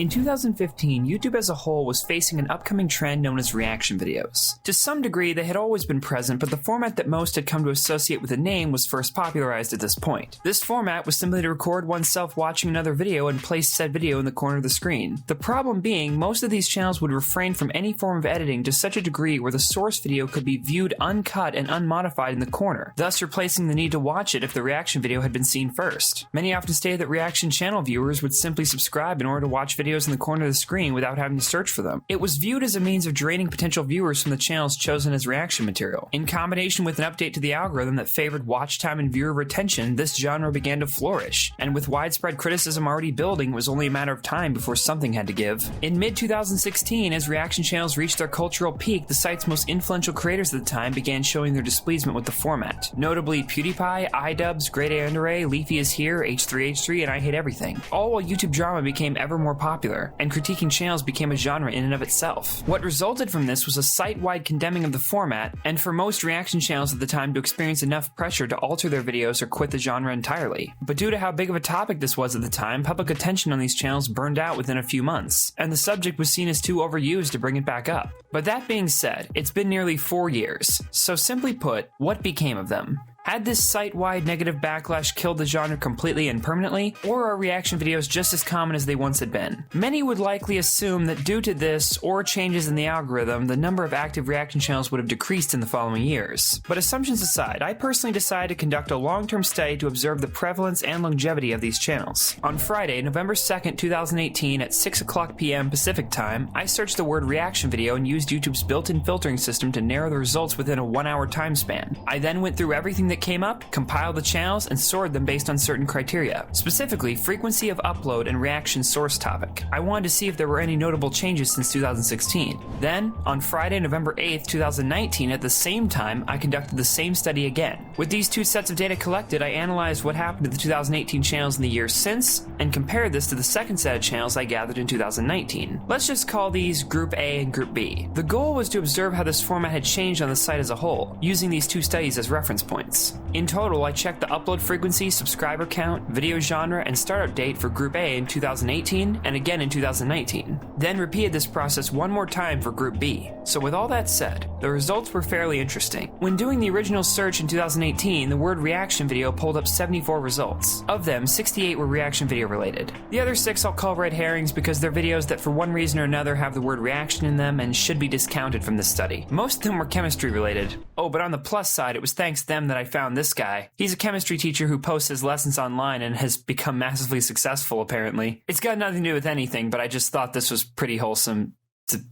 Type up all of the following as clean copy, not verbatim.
In 2015, YouTube as a whole was facing an upcoming trend known as reaction videos. To some degree, they had always been present, but the format that most had come to associate with the name was first popularized at this point. This format was simply to record oneself watching another video and place said video in the corner of the screen. The problem being, most of these channels would refrain from any form of editing to such a degree where the source video could be viewed uncut and unmodified in the corner, thus replacing the need to watch it if the reaction video had been seen first. Many often stated that reaction channel viewers would simply subscribe in order to watch videos in the corner of the screen without having to search for them. It was viewed as a means of draining potential viewers from the channels chosen as reaction material. In combination with an update to the algorithm that favored watch time and viewer retention, this genre began to flourish, and with widespread criticism already building, it was only a matter of time before something had to give. In mid-2016, as reaction channels reached their cultural peak, the site's most influential creators at the time began showing their displeasement with the format. Notably PewDiePie, iDubbbz, Great Andare, Leafy is Here, H3H3, and I Hate Everything. All while YouTube drama became ever more popular, and critiquing channels became a genre in and of itself. What resulted from this was a site-wide condemning of the format, and for most reaction channels at the time to experience enough pressure to alter their videos or quit the genre entirely. But due to how big of a topic this was at the time, public attention on these channels burned out within a few months, and the subject was seen as too overused to bring it back up. But that being said, it's been nearly 4 years, so simply put, what became of them? Had this site-wide negative backlash killed the genre completely and permanently, or are reaction videos just as common as they once had been? Many would likely assume that due to this, or changes in the algorithm, the number of active reaction channels would have decreased in the following years. But assumptions aside, I personally decided to conduct a long-term study to observe the prevalence and longevity of these channels. On Friday, November 2nd, 2018 at 6:00 p.m. Pacific time, I searched the word reaction video and used YouTube's built-in filtering system to narrow the results within a 1-hour time span. I then went through everything that came up, compiled the channels, and sorted them based on certain criteria, specifically frequency of upload and reaction source topic. I wanted to see if there were any notable changes since 2016. Then, on Friday, November 8th, 2019, at the same time, I conducted the same study again. With these two sets of data collected, I analyzed what happened to the 2018 channels in the years since, and compared this to the second set of channels I gathered in 2019. Let's just call these Group A and Group B. The goal was to observe how this format had changed on the site as a whole, using these two studies as reference points. In total, I checked the upload frequency, subscriber count, video genre, and startup date for Group A in 2018 and again in 2019. Then repeated this process one more time for Group B. So with all that said, the results were fairly interesting. When doing the original search in 2018, the word reaction video pulled up 74 results. Of them, 68 were reaction video related. The other 6 I'll call red herrings because they're videos that for one reason or another have the word reaction in them and should be discounted from this study. Most of them were chemistry related. Oh, but on the plus side, it was thanks to them that I found this guy. He's a chemistry teacher who posts his lessons online and has become massively successful, apparently. It's got nothing to do with anything, but I just thought this was pretty wholesome.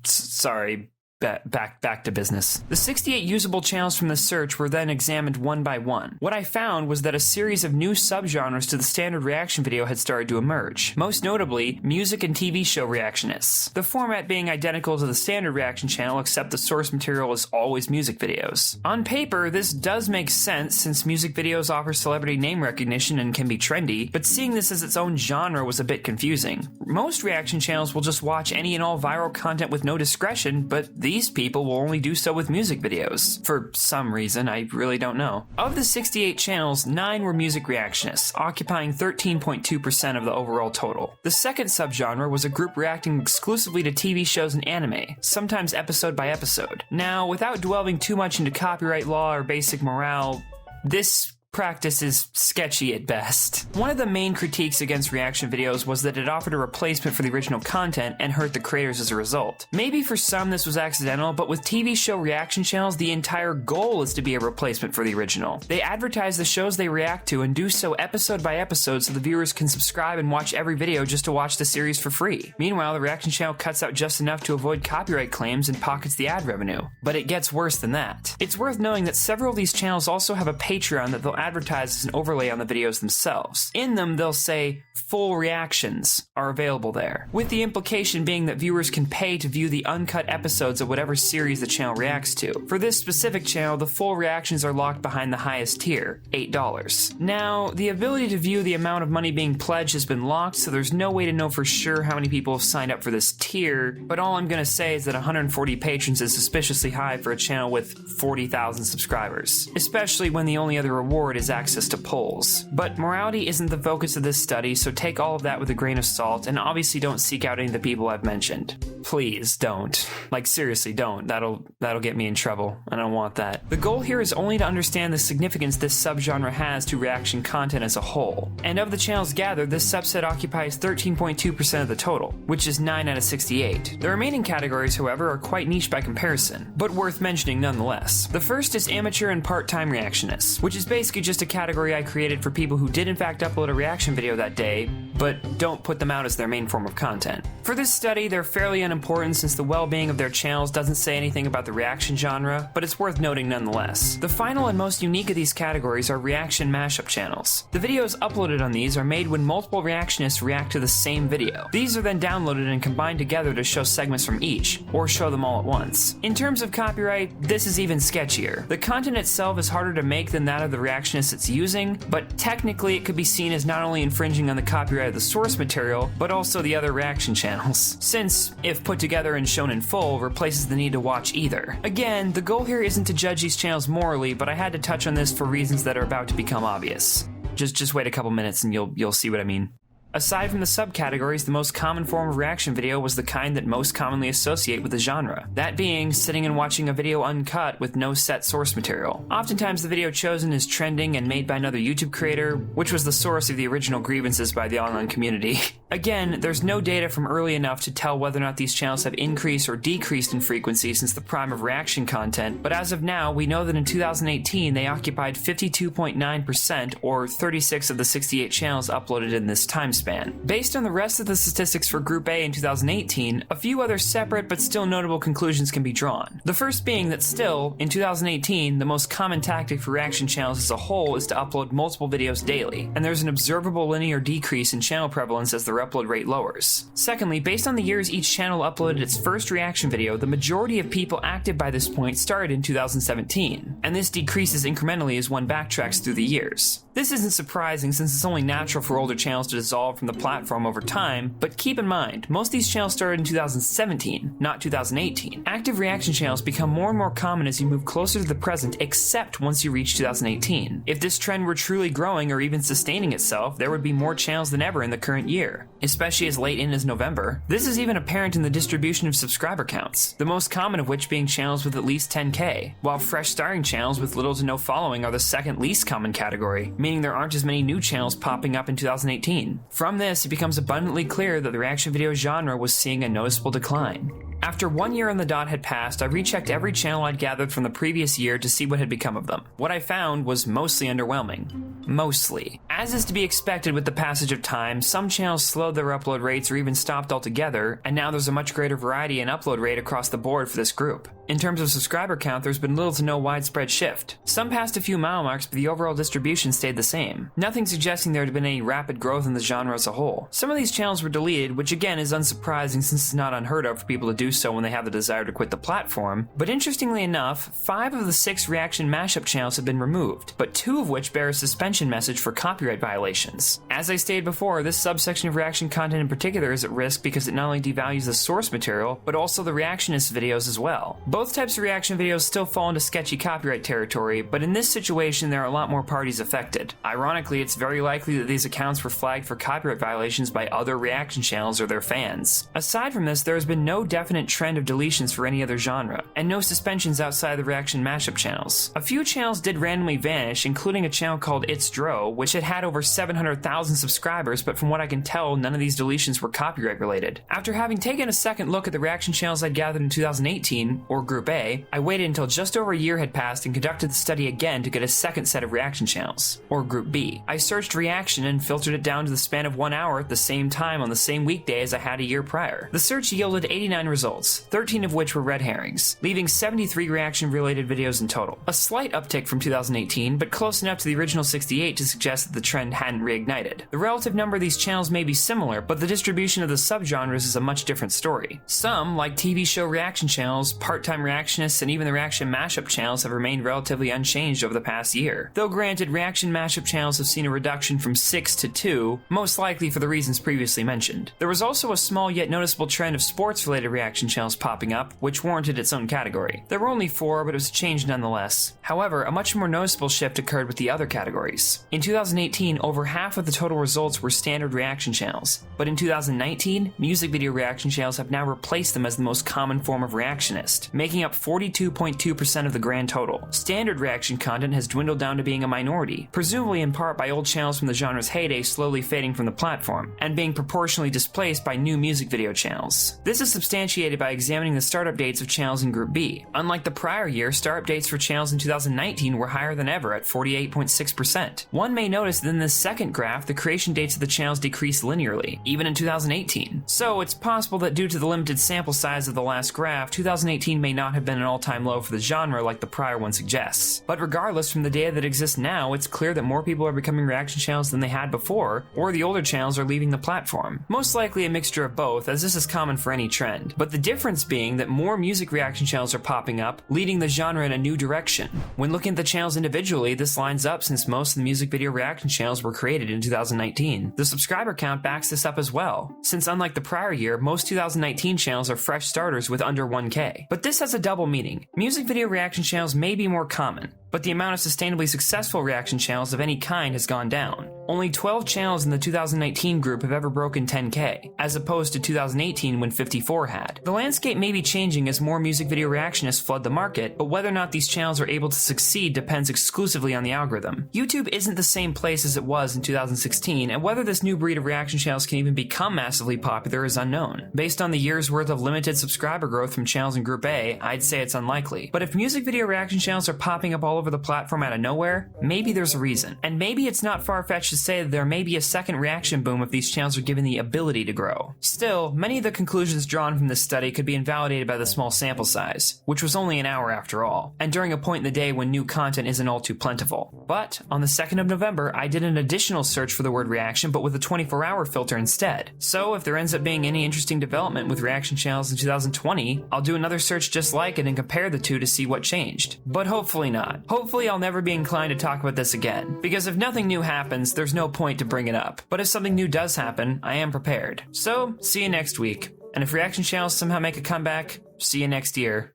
Sorry. Back to business. The 68 usable channels from the search were then examined one by one. What I found was that a series of new subgenres to the standard reaction video had started to emerge. Most notably, music and TV show reactionists. The format being identical to the standard reaction channel except the source material is always music videos. On paper, this does make sense since music videos offer celebrity name recognition and can be trendy, but seeing this as its own genre was a bit confusing. Most reaction channels will just watch any and all viral content with no discretion, but these people will only do so with music videos. For some reason, I really don't know. Of the 68 channels, 9 were music reactionists, occupying 13.2% of the overall total. The second subgenre was a group reacting exclusively to TV shows and anime, sometimes episode by episode. Now, without dwelling too much into copyright law or basic morale, this practice is sketchy at best. One of the main critiques against reaction videos was that it offered a replacement for the original content and hurt the creators as a result. Maybe for some this was accidental, but with TV show reaction channels, the entire goal is to be a replacement for the original. They advertise the shows they react to and do so episode by episode so the viewers can subscribe and watch every video just to watch the series for free. Meanwhile, the reaction channel cuts out just enough to avoid copyright claims and pockets the ad revenue. But it gets worse than that. It's worth knowing that several of these channels also have a Patreon that they'll advertise as an overlay on the videos themselves. In them, they'll say, full reactions are available there, with the implication being that viewers can pay to view the uncut episodes of whatever series the channel reacts to. For this specific channel, the full reactions are locked behind the highest tier, $8. Now, the ability to view the amount of money being pledged has been locked, so there's no way to know for sure how many people have signed up for this tier, but all I'm gonna say is that 140 patrons is suspiciously high for a channel with 40,000 subscribers, especially when the only other reward for it is access to polls. But morality isn't the focus of this study, so take all of that with a grain of salt, and obviously don't seek out any of the people I've mentioned. Please don't. Like, seriously, don't. That'll get me in trouble. I don't want that. The goal here is only to understand the significance this subgenre has to reaction content as a whole. And of the channels gathered, this subset occupies 13.2% of the total, which is 9 out of 68. The remaining categories, however, are quite niche by comparison, but worth mentioning nonetheless. The first is amateur and part-time reactionists, which is basically just a category I created for people who did in fact upload a reaction video that day, but don't put them out as their main form of content. For this study, they're fairly unimportant since the well-being of their channels doesn't say anything about the reaction genre, but it's worth noting nonetheless. The final and most unique of these categories are reaction mashup channels. The videos uploaded on these are made when multiple reactionists react to the same video. These are then downloaded and combined together to show segments from each, or show them all at once. In terms of copyright, this is even sketchier. The content itself is harder to make than that of the reactionist it's using, but technically it could be seen as not only infringing on the copyright of the source material, but also the other reaction channels, since, if put together and shown in full, replaces the need to watch either. Again, the goal here isn't to judge these channels morally, but I had to touch on this for reasons that are about to become obvious. Just wait a couple minutes and you'll see what I mean. Aside from the subcategories, the most common form of reaction video was the kind that most commonly associate with the genre. That being, sitting and watching a video uncut with no set source material. Oftentimes the video chosen is trending and made by another YouTube creator, which was the source of the original grievances by the online community. Again, there's no data from early enough to tell whether or not these channels have increased or decreased in frequency since the prime of reaction content, but as of now, we know that in 2018 they occupied 52.9%, or 36 of the 68 channels uploaded in this time span. Based on the rest of the statistics for Group A in 2018, a few other separate but still notable conclusions can be drawn. The first being that still, in 2018, the most common tactic for reaction channels as a whole is to upload multiple videos daily, and there's an observable linear decrease in channel prevalence as their upload rate lowers. Secondly, based on the years each channel uploaded its first reaction video, the majority of people active by this point started in 2017, and this decreases incrementally as one backtracks through the years. This isn't surprising since it's only natural for older channels to dissolve from the platform over time, but keep in mind, most of these channels started in 2017, not 2018. Active reaction channels become more and more common as you move closer to the present, except once you reach 2018. If this trend were truly growing or even sustaining itself, there would be more channels than ever in the current year, especially as late in as November. This is even apparent in the distribution of subscriber counts, the most common of which being channels with at least 10K, while fresh starting channels with little to no following are the second least common category, meaning there aren't as many new channels popping up in 2018. From this, it becomes abundantly clear that the reaction video genre was seeing a noticeable decline. After 1 year on the dot had passed, I rechecked every channel I'd gathered from the previous year to see what had become of them. What I found was mostly underwhelming. Mostly. As is to be expected with the passage of time, some channels slowed their upload rates or even stopped altogether, and now there's a much greater variety in upload rate across the board for this group. In terms of subscriber count, there's been little to no widespread shift. Some passed a few mile marks, but the overall distribution stayed the same. Nothing suggesting there had been any rapid growth in the genre as a whole. Some of these channels were deleted, which again is unsurprising since it's not unheard of for people to do so when they have the desire to quit the platform, but interestingly enough, 5 of the 6 reaction mashup channels have been removed, but 2 of which bear a suspension message for copyright violations. As I stated before, this subsection of reaction content in particular is at risk because it not only devalues the source material, but also the reactionist videos as well. Both types of reaction videos still fall into sketchy copyright territory, but in this situation there are a lot more parties affected. Ironically, it's very likely that these accounts were flagged for copyright violations by other reaction channels or their fans. Aside from this, there has been no definite trend of deletions for any other genre, and no suspensions outside the reaction mashup channels. A few channels did randomly vanish, including a channel called It's Dro, which had over 700,000 subscribers, but from what I can tell, none of these deletions were copyright related. After having taken a second look at the reaction channels I'd gathered in 2018, or Group A, I waited until just over a year had passed and conducted the study again to get a second set of reaction channels, or Group B. I searched reaction and filtered it down to the span of 1 hour at the same time on the same weekday as I had a year prior. The search yielded 89 results, 13 of which were red herrings, leaving 73 reaction-related videos in total. A slight uptick from 2018, but close enough to the original 68 to suggest that the trend hadn't reignited. The relative number of these channels may be similar, but the distribution of the subgenres is a much different story. Some, like TV show reaction channels, part-time reactionists, and even the reaction mashup channels have remained relatively unchanged over the past year. Though granted, reaction mashup channels have seen a reduction from 6 to 2, most likely for the reasons previously mentioned. There was also a small yet noticeable trend of sports-related reaction reaction channels popping up, which warranted its own category. There were only 4, but it was a change nonetheless. However, a much more noticeable shift occurred with the other categories. In 2018, over half of the total results were standard reaction channels, but in 2019, music video reaction channels have now replaced them as the most common form of reactionist, making up 42.2% of the grand total. Standard reaction content has dwindled down to being a minority, presumably in part by old channels from the genre's heyday slowly fading from the platform, and being proportionally displaced by new music video channels. This is substantiated by examining the startup dates of channels in Group B. Unlike the prior year, startup dates for channels in 2019 were higher than ever at 48.6%. One may notice that in this second graph, the creation dates of the channels decreased linearly, even in 2018. So it's possible that due to the limited sample size of the last graph, 2018 may not have been an all-time low for the genre like the prior one suggests. But regardless, from the data that exists now, it's clear that more people are becoming reaction channels than they had before, or the older channels are leaving the platform. Most likely a mixture of both, as this is common for any trend. But the difference being that more music reaction channels are popping up, leading the genre in a new direction. When looking at the channels individually, this lines up since most of the music video reaction channels were created in 2019. The subscriber count backs this up as well, since unlike the prior year, most 2019 channels are fresh starters with under 1K. But this has a double meaning. Music video reaction channels may be more common, but the amount of sustainably successful reaction channels of any kind has gone down. Only 12 channels in the 2019 group have ever broken 10K, as opposed to 2018 when 54 had. The landscape may be changing as more music video reactionists flood the market, but whether or not these channels are able to succeed depends exclusively on the algorithm. YouTube isn't the same place as it was in 2016, and whether this new breed of reaction channels can even become massively popular is unknown. Based on the year's worth of limited subscriber growth from channels in Group A, I'd say it's unlikely. But if music video reaction channels are popping up all over the platform out of nowhere, maybe there's a reason. And maybe it's not far-fetched to say that there may be a second reaction boom if these channels are given the ability to grow. Still, many of the conclusions drawn from this study could be invalidated by the small sample size, which was only an hour after all, and during a point in the day when new content isn't all too plentiful. But, on the 2nd of November, I did an additional search for the word reaction, but with a 24-hour filter instead. So, if there ends up being any interesting development with reaction channels in 2020, I'll do another search just like it and compare the two to see what changed. But hopefully not. Hopefully I'll never be inclined to talk about this again, because if nothing new happens, there's no point to bring it up. But if something new does happen, I am prepared. So, see you next week. And if reaction channels somehow make a comeback, see you next year.